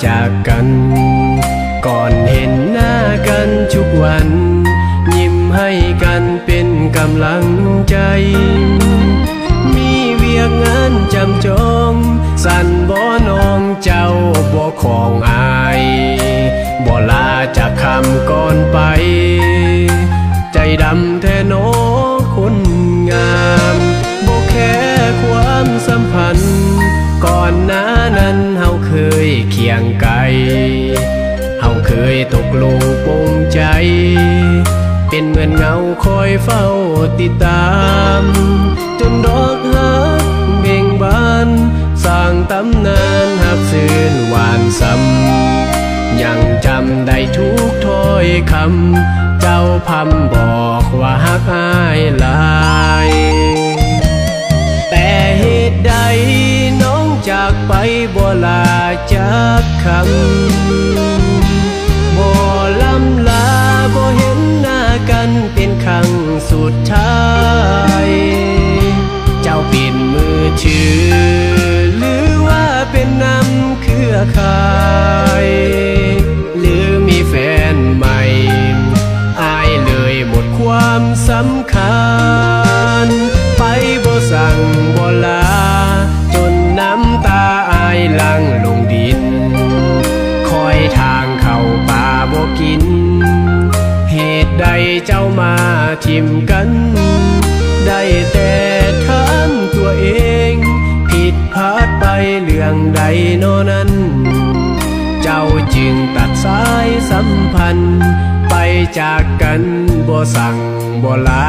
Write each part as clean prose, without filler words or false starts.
จากกันก่อนเห็นหน้ากันทุกวันยิ้มให้กันเป็นกำลังใจมีเวียกงานจำจองสั่นบ่น้องเจ้าบ่ของอายบ่ลาจากคำก่อนไปใจดำแท้โนคนงามบ่แค่ความสัมพันธ์ก่อนหน้านั้นเฮาเคยเคียงไกลเฮาเคยตกลงปลงใจเป็นเหมือนเงาคอยเฝ้าติดตามจนดอกฮักเบ่งบานสร้างตำนานหักซื่นหวานซ้ำยังจำได้ทุกถ้อยคำเจ้าพำบอกว่าฮักอายหลายแต่เหตุใดน้องจากไปบ่ลาจากคำบ่ลำลาบ่เห็นหน้ากันเป็นครั้งสุดท้ายเจ้าเปลี่ยนมือชื่อหรือว่าเป็นน้ำเครือข่ายหรือมีแฟนใหม่อายเลยหมดความสำคัญไปบ่สั่งบ่ลาจนน้ำตาอายหลั่งลงดินคอยทางเข้าป่าบ่กินเหตุใดเจ้ามาทิมกันได้แต่ถามตัวเองผิดพลาดไปเรื่องใดโน่นั้นเจ้าจึงตัดสายสัมพันธ์ไปจากกันบ่สั่งบ่ลา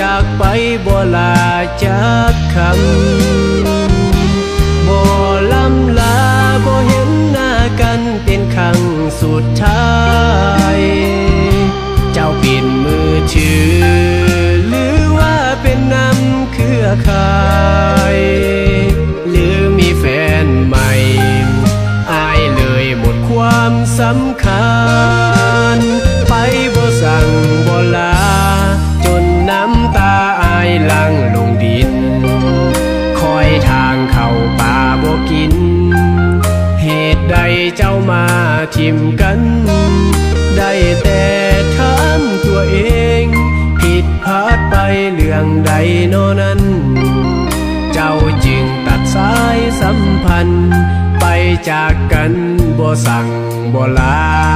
จากไปบ่ลาจากคำบ่ลำลาบ่เห็นหน้ากันเป็นครั้งสุดท้ายเจ้าเปลี่ยนมือชื่อหรือว่าเป็นน้ำเครือข่ายหรือมีแฟนใหม่อายเลยหมดความสำคัญไปบ่สั่งบ่ลาน้ำตาอายหลั่งลงดินคอยทางเข้าป่าบ่กินเหตุใดเจ้ามาทิมกันได้แต่ถามตัวเองผิดพลาดไปเรื่องใดโน่นั้นเจ้าจึงตัดสายสัมพันธ์ไปจากกันบ่สั่งบ่ลา